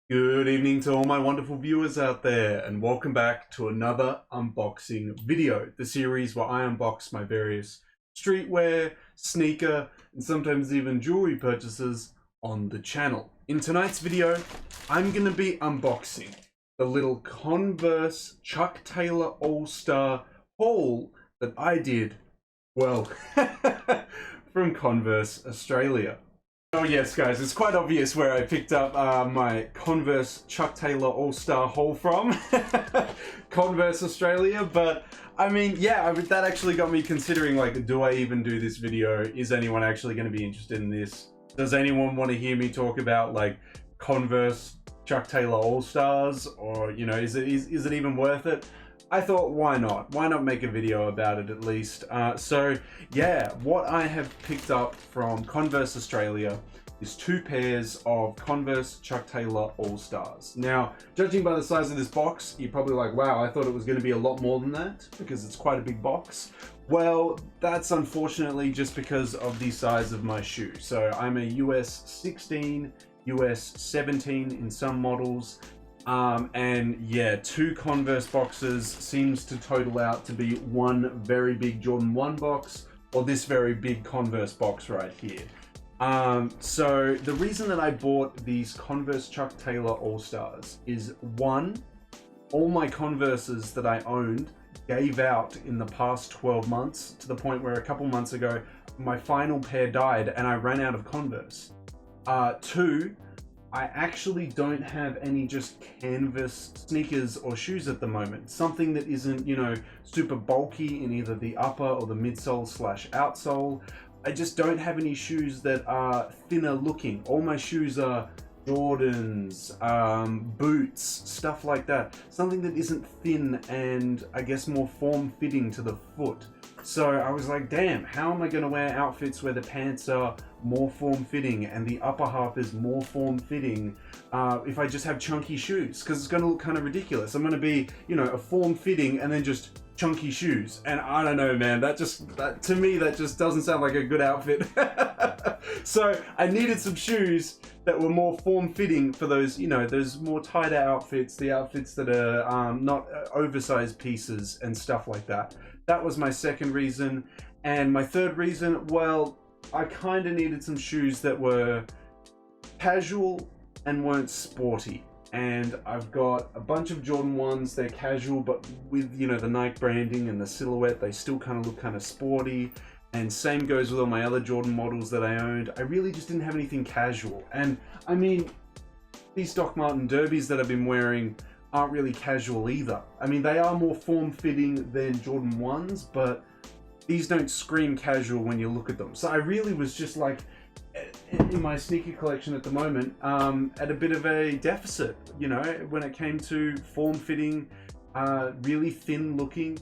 Good evening to all my wonderful viewers out there, and welcome back to another unboxing video, the series where I unbox my various streetwear, sneaker, and sometimes even jewelry purchases on the channel. In tonight's video, I'm going to be unboxing the little Converse Chuck Taylor All-Star haul that I did, well, from Converse Australia. Oh yes, guys, it's quite obvious where I picked up my Converse Chuck Taylor All-Star haul from. Converse Australia, but I mean, yeah, that actually got me considering, like, do I even do this video? Is anyone actually going to be interested in this? Does anyone want to hear me talk about, like, Converse Chuck Taylor All-Stars? Or, you know, is it even worth it? I thought, why not? Why not make a video about it at least? So yeah, what I have picked up from Converse Australia is 2 pairs of Converse Chuck Taylor All-Stars. Now, judging by the size of this box, you're probably like, wow, I thought it was going to be a lot more than that because it's quite a big box. Well, that's unfortunately just because of the size of my shoe. So I'm a US16, US17 in some models. And yeah, 2 Converse boxes seems to total out to be one very big Jordan 1 box, or this very big Converse box right here. So the reason that I bought these Converse Chuck Taylor All-Stars is, one, all my Converses that I owned gave out in the past 12 months, to the point where a couple months ago my final pair died and I ran out of Converse. 2, I actually don't have any just canvas sneakers or shoes at the moment. Something that isn't, you know, super bulky in either the upper or the midsole / outsole. I just don't have any shoes that are thinner looking. All my shoes are Jordans, boots, stuff like that. Something that isn't thin and I guess more form-fitting to the foot. So I was like, damn, how am I going to wear outfits where the pants are more form-fitting and the upper half is more form-fitting if I just have chunky shoes? Because it's going to look kind of ridiculous. I'm going to be, you know, a form-fitting and then just chunky shoes. And I don't know, man, to me, that just doesn't sound like a good outfit. So I needed some shoes that were more form-fitting for those, you know, those more tighter outfits, the outfits that are not oversized pieces and stuff like that. That was my second reason. And my third reason, well, I kind of needed some shoes that were casual and weren't sporty. And I've got a bunch of Jordan 1s, they're casual, but with, you know, the Nike branding and the silhouette, they still kind of look kind of sporty. And same goes with all my other Jordan models that I owned. I really just didn't have anything casual. And I mean, these Doc Marten derbies that I've been wearing aren't really casual either. I mean, they are more form-fitting than Jordan 1s, but these don't scream casual when you look at them. So I really was just like, in my sneaker collection at the moment, at a bit of a deficit, you know, when it came to form-fitting, really thin-looking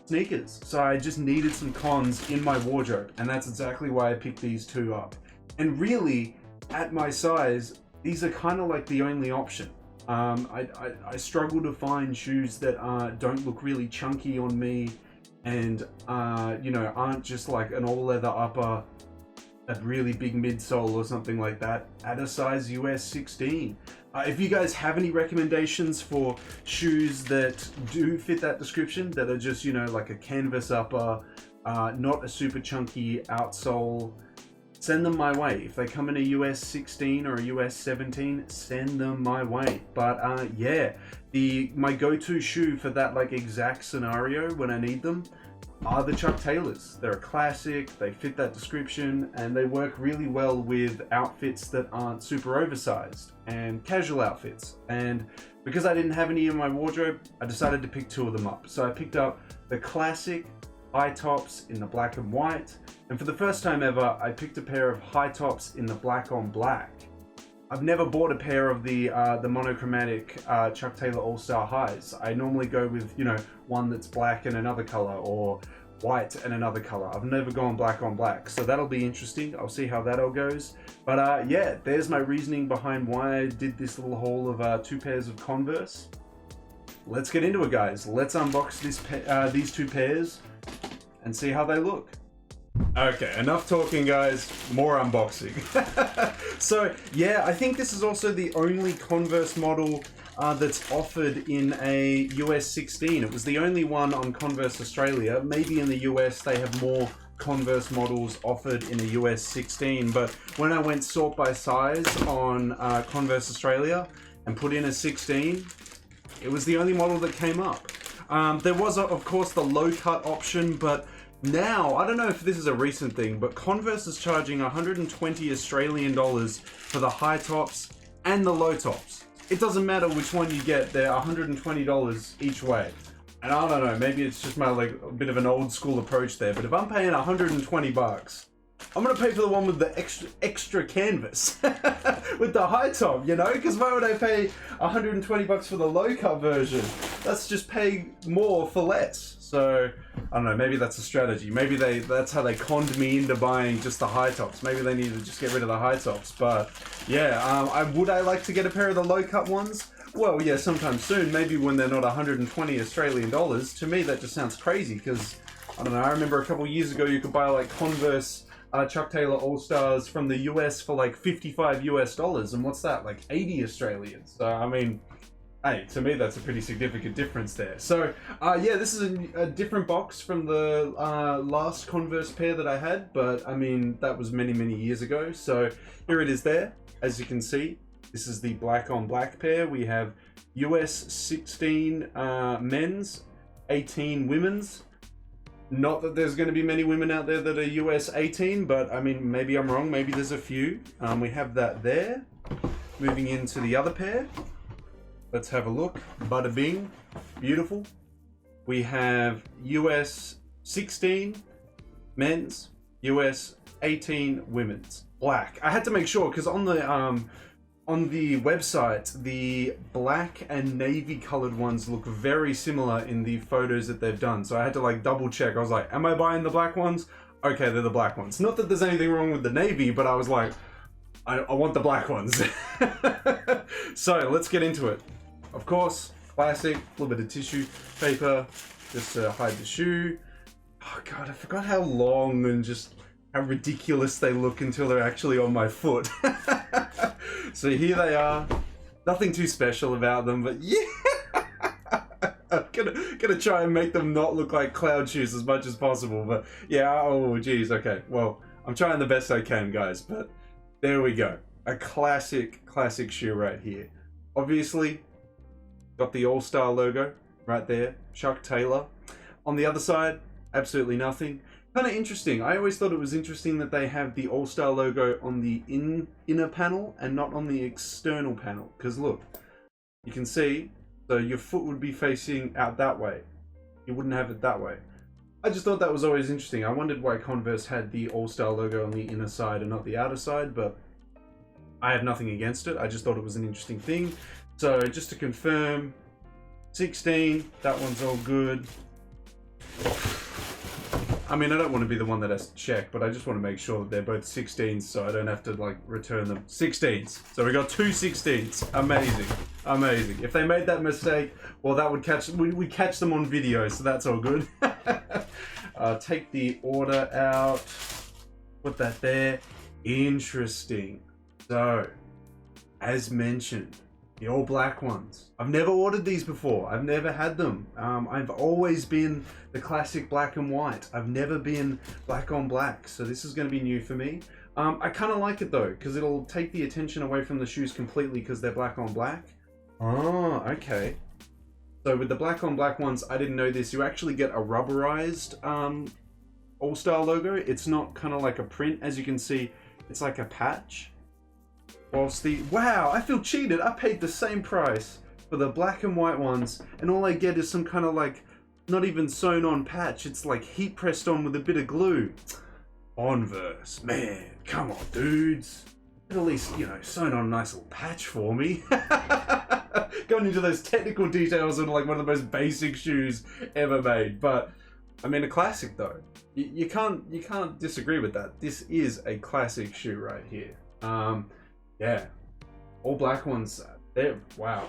sneakers. So I just needed some cons in my wardrobe, and that's exactly why I picked these 2 up. And really, at my size, these are kind of like the only option. I struggle to find shoes that don't look really chunky on me and, you know, aren't just like an all-leather upper, a really big midsole or something like that at a size US16. If you guys have any recommendations for shoes that do fit that description, that are just, you know, like a canvas upper, not a super chunky outsole, send them my way. If they come in a US16 or a US17, send them my way. But yeah, my go-to shoe for that like exact scenario when I need them are the Chuck Taylors. They're a classic, they fit that description, and they work really well with outfits that aren't super oversized and casual outfits. And because I didn't have any in my wardrobe, I decided to pick 2 of them up. So I picked up the classic high tops in the black and white, and for the first time ever, I picked a pair of high tops in the black on black. I've never bought a pair of the monochromatic Chuck Taylor All-Star highs. I normally go with, you know, one that's black and another color, or white and another color. I've never gone black on black, so that'll be interesting. I'll see how that all goes. But yeah, there's my reasoning behind why I did this little haul of 2 pairs of Converse. Let's get into it, guys. Let's unbox these 2 pairs and see how they look. Okay, enough talking, guys. More unboxing. So, yeah, I think this is also the only Converse model that's offered in a US16. It was the only one on Converse Australia. Maybe in the US they have more Converse models offered in a US16, but when I went sort by size on Converse Australia and put in a 16, it was the only model that came up. There was, of course, the low cut option, but now, I don't know if this is a recent thing, but Converse is charging 120 Australian dollars for the high tops and the low tops. It doesn't matter which one you get, they're $120 each way. And I don't know, maybe it's just my like a bit of an old school approach there, but if I'm paying 120 bucks, I'm gonna pay for the one with the extra canvas with the high top, you know? Because why would I pay 120 bucks for the low cut version? That's just paying more for less. So I don't know, maybe that's a strategy. Maybe that's how they conned me into buying just the high tops. Maybe they need to just get rid of the high tops. But yeah, would I like to get a pair of the low cut ones? Well, yeah, sometime soon. Maybe when they're not 120 Australian dollars. To me, that just sounds crazy because I don't know. I remember a couple years ago you could buy like Converse Chuck Taylor All-Stars from the US for like $55 US, and what's that, like 80 Australian. So I mean, hey, to me that's a pretty significant difference there. So yeah, this is a different box from the last Converse pair that I had, but I mean that was many years ago. So here it is there. As you can see, this is the black on black pair. We have US16 men's, 18 women's. Not that there's going to be many women out there that are US 18, but I mean, maybe I'm wrong. Maybe there's a few. We have that there. Moving into the other pair. Let's have a look. Bada bing. Beautiful. We have US 16 men's, US 18 women's. Black. I had to make sure because on the website, the black and navy colored ones look very similar in the photos that they've done. So I had to like double check. I was like, am I buying the black ones? Okay, they're the black ones. Not that there's anything wrong with the navy, but I was like, I want the black ones. So let's get into it. Of course, classic, a little bit of tissue paper, just to hide the shoe. Oh God, I forgot how long and just how ridiculous they look until they're actually on my foot. So here they are. Nothing too special about them, but yeah. I'm gonna try and make them not look like cloud shoes as much as possible, but yeah, oh geez, okay. Well, I'm trying the best I can, guys, but there we go. A classic shoe right here. Obviously, got the All-Star logo right there, Chuck Taylor. On the other side, absolutely nothing. Kind of interesting. I always thought it was interesting that they have the All-Star logo on the inner panel and not on the external panel. Because look, you can see, so your foot would be facing out that way. You wouldn't have it that way. I just thought that was always interesting. I wondered why Converse had the All-Star logo on the inner side and not the outer side, but I have nothing against it. I just thought it was an interesting thing. So just to confirm, 16, that one's all good. I mean, I don't want to be the one that has to check, but I just want to make sure that they're both 16s so I don't have to like return them. 16s. So we got two 16s. Amazing. Amazing. If they made that mistake, well, that would catch, we catch them on video, so that's all good. Take the order out. Put that there. Interesting. So, as mentioned, the all black ones. I've never ordered these before. I've never had them. I've always been the classic black and white. I've never been black on black. So this is going to be new for me. I kind of like it though, because it'll take the attention away from the shoes completely because they're black on black. Oh, okay. So with the black on black ones, I didn't know this. You actually get a rubberized All-Star logo. It's not kind of like a print. As you can see, it's like a patch. Whilst the, wow, I feel cheated. I paid the same price for the black and white ones, and all I get is some kind of like, not even sewn on patch. It's like heat pressed on with a bit of glue. Converse, man, come on, dudes. At least, you know, sewn on a nice little patch for me. Going into those technical details of like one of the most basic shoes ever made. But, I mean, a classic though. You can't disagree with that. This is a classic shoe right here. Yeah, all black ones, wow.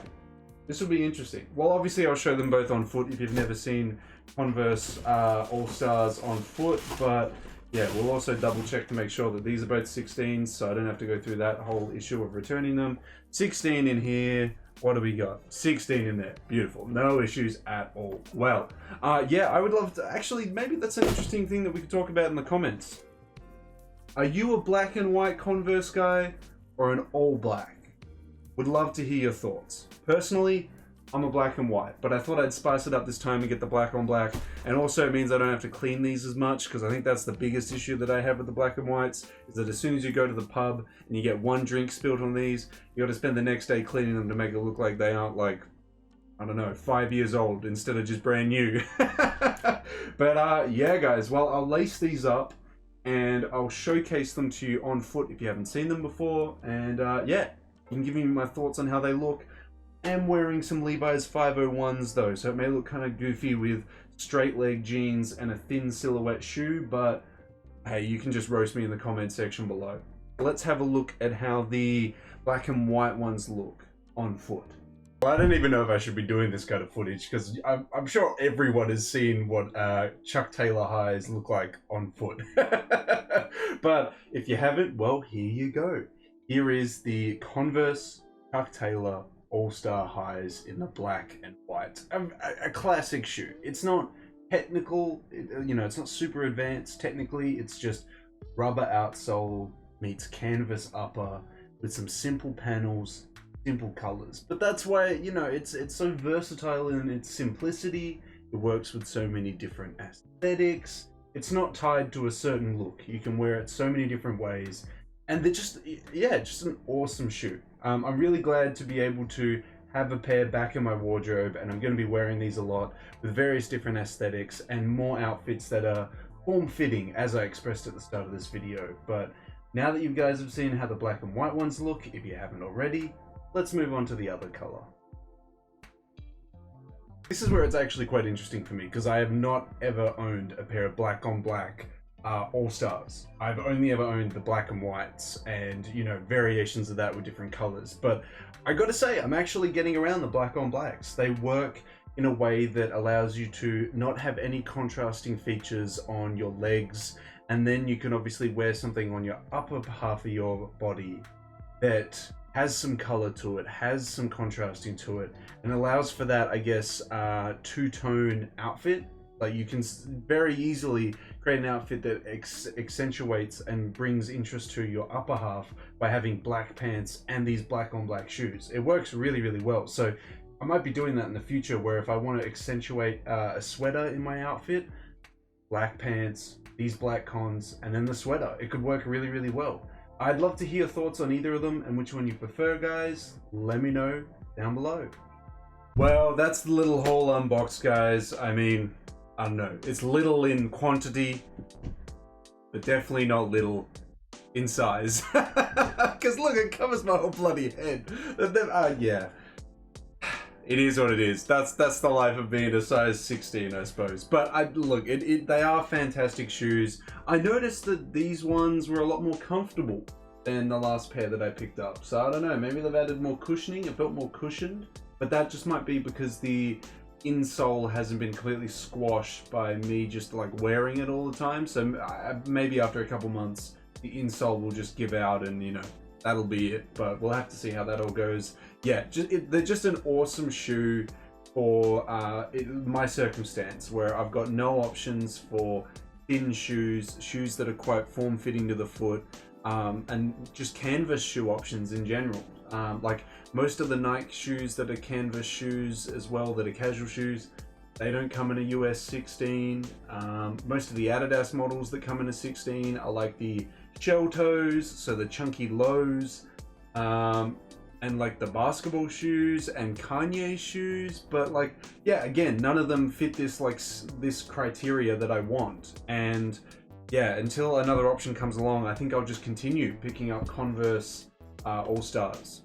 This will be interesting. Well, obviously I'll show them both on foot if you've never seen Converse All-Stars on foot, but yeah, we'll also double check to make sure that these are both 16s, so I don't have to go through that whole issue of returning them. 16 in here. What do we got? 16 in there. Beautiful. No issues at all. Well, yeah, I would love to... Actually, maybe that's an interesting thing that we could talk about in the comments. Are you a black and white Converse guy or an all black? Would love to hear your thoughts. Personally, I'm a black and white, but I thought I'd spice it up this time and get the black on black. And also it means I don't have to clean these as much, because I think that's the biggest issue that I have with the black and whites, is that as soon as you go to the pub and you get one drink spilled on these, you got to spend the next day cleaning them to make it look like they aren't, like, I don't know, 5 years old instead of just brand new. But yeah, guys, well, I'll lace these up and I'll showcase them to you on foot if you haven't seen them before. And yeah, you can give me my thoughts on how they look. I'm wearing some Levi's 501s though, so it may look kind of goofy with straight leg jeans and a thin silhouette shoe, but hey, you can just roast me in the comment section below. Let's have a look at how the black and white ones look on foot. Well, I don't even know if I should be doing this kind of footage, because I'm sure everyone has seen what Chuck Taylor highs look like on foot. But if you haven't, well, here you go. Here is the Converse Chuck Taylor All-Star highs in the black and white. A classic shoe. It's not technical, you know, it's not super advanced technically. It's just rubber outsole meets canvas upper with some simple panels, simple colors. But that's why, you know, it's so versatile in its simplicity. It works with so many different aesthetics. It's not tied to a certain look. You can wear it so many different ways. And they're just, yeah, just an awesome shoe. I'm really glad to be able to have a pair back in my wardrobe, and I'm going to be wearing these a lot with various different aesthetics and more outfits that are form-fitting, as I expressed at the start of this video. But now that you guys have seen how the black and white ones look, if you haven't already, let's move on to the other color. This is where it's actually quite interesting for me, because I have not ever owned a pair of black on black All-Stars. I've only ever owned the black and whites and, you know, variations of that with different colors. But I gotta say, I'm actually getting around the black on blacks. They work in a way that allows you to not have any contrasting features on your legs, and then you can obviously wear something on your upper half of your body that has some color to it, has some contrasting to it, and allows for that, I guess, two-tone outfit. Like, you can very easily create an outfit that accentuates and brings interest to your upper half by having black pants and these black on black shoes. It works really, really well. So I might be doing that in the future, where if I want to accentuate a sweater in my outfit, black pants, these black cons, and then the sweater, it could work really, really well. I'd love to hear thoughts on either of them and which one you prefer, guys. Let me know down below. Well, that's the little haul unbox, guys. I mean, I don't know, it's little in quantity, but definitely not little in size. Because look, it covers my whole bloody head. Yeah, it is what it is. That's the life of being a size 16, I suppose. But look, they are fantastic shoes. I noticed that these ones were a lot more comfortable than the last pair that I picked up. So I don't know, maybe they've added more cushioning. It felt more cushioned, but that just might be because the insole hasn't been completely squashed by me just like wearing it all the time. So maybe after a couple months the insole will just give out, and you know, that'll be it. But we'll have to see how that all goes. Yeah, they're just an awesome shoe for my circumstance, where I've got no options for thin shoes that are quite form-fitting to the foot, and just canvas shoe options in general. Like most of the Nike shoes that are canvas shoes as well, that are casual shoes, they don't come in a US16. Most of the Adidas models that come in a 16 are like the shell toes, so the chunky lows, and like the basketball shoes and Kanye shoes. But like, yeah, again, none of them fit this this criteria that I want. And yeah, until another option comes along, I think I'll just continue picking up Converse All-Stars,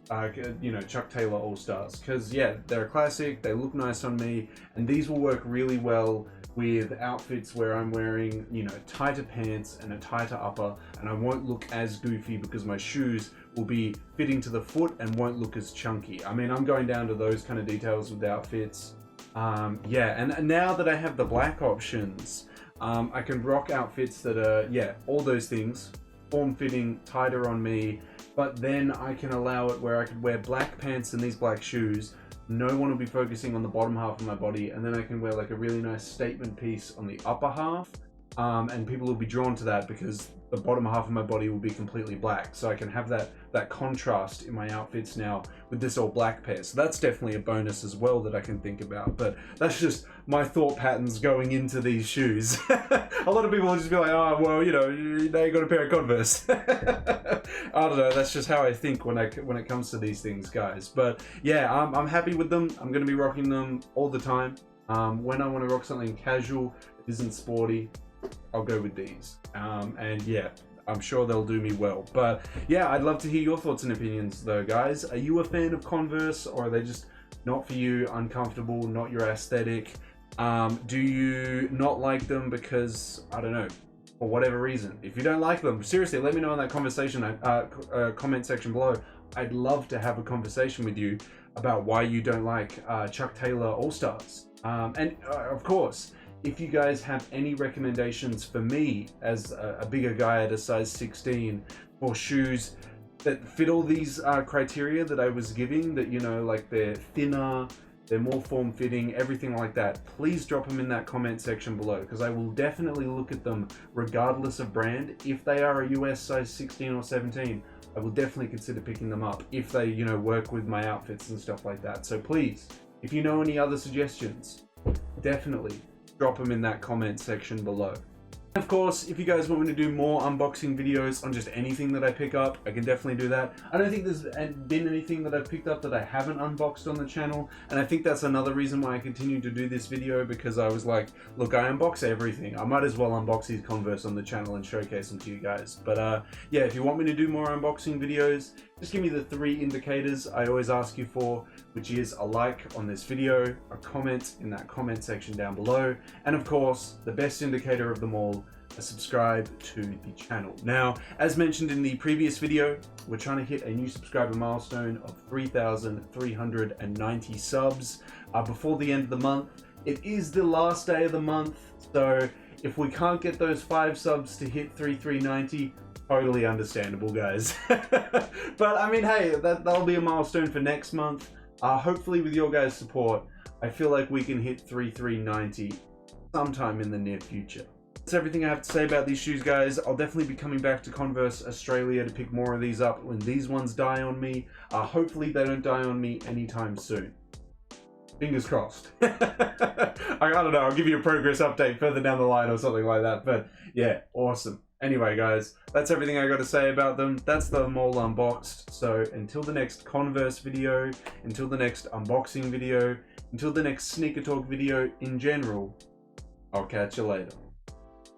you know, Chuck Taylor All-Stars, because yeah, they're a classic, they look nice on me, and these will work really well with outfits where I'm wearing, you know, tighter pants and a tighter upper, and I won't look as goofy because my shoes will be fitting to the foot and won't look as chunky. I mean, I'm going down to those kind of details with outfits. Yeah, and now that I have the black options, I can rock outfits that are, yeah, all those things, form-fitting, tighter on me, but then I can allow it where I could wear black pants and these black shoes. No one will be focusing on the bottom half of my body, and then I can wear like a really nice statement piece on the upper half, and people will be drawn to that because the bottom half of my body will be completely black. So I can have that contrast in my outfits now with this all black pair. So that's definitely a bonus as well that I can think about. But that's just my thought patterns going into these shoes. A lot of people will just be like, oh, well, you know, now you got a pair of Converse. I don't know. That's just how I think when it comes to these things, guys. But yeah, I'm happy with them. I'm going to be rocking them all the time. When I want to rock something casual, that isn't sporty, I'll go with these. And yeah, I'm sure they'll do me well. But yeah, I'd love to hear your thoughts and opinions though, guys. Are you a fan of Converse, or are they just not for you, uncomfortable, not your aesthetic? Do you not like them because, I don't know, for whatever reason? If you don't like them, seriously, let me know in that comment section below. I'd love to have a conversation with you about why you don't like Chuck Taylor All-Stars. And of course, if you guys have any recommendations for me as a bigger guy at a size 16 for shoes that fit all these criteria that I was giving, that, you know, like they're thinner, they're more form-fitting, everything like that, please drop them in that comment section below, because I will definitely look at them regardless of brand. If they are a US size 16 or 17, I will definitely consider picking them up if they, you know, work with my outfits and stuff like that. So please, if you know any other suggestions, definitely drop them in that comment section below. Of course, if you guys want me to do more unboxing videos on just anything that I pick up, I can definitely do that. I don't think there's been anything that I've picked up that I haven't unboxed on the channel, and I think that's another reason why I continue to do this video, because I was like, look, I unbox everything. I might as well unbox these Converse on the channel and showcase them to you guys. But yeah, if you want me to do more unboxing videos, just give me the 3 indicators I always ask you for, which is a like on this video, a comment in that comment section down below, and of course, the best indicator of them all, a subscribe to the channel. Now, as mentioned in the previous video, we're trying to hit a new subscriber milestone of 3,390 subs before the end of the month. It is the last day of the month, so if we can't get those 5 subs to hit 3,390, totally understandable, guys. But I mean, hey, that'll be a milestone for next month. Hopefully with your guys' support, I feel like we can hit 3,390 sometime in the near future. That's everything I have to say about these shoes, guys. I'll definitely be coming back to Converse Australia to pick more of these up when these ones die on me. Hopefully they don't die on me anytime soon. Fingers crossed. I don't know, I'll give you a progress update further down the line or something like that. But yeah, awesome. Anyway, guys, that's everything I got to say about them. That's them all unboxed. So until the next Converse video, until the next unboxing video, until the next sneaker talk video in general, I'll catch you later.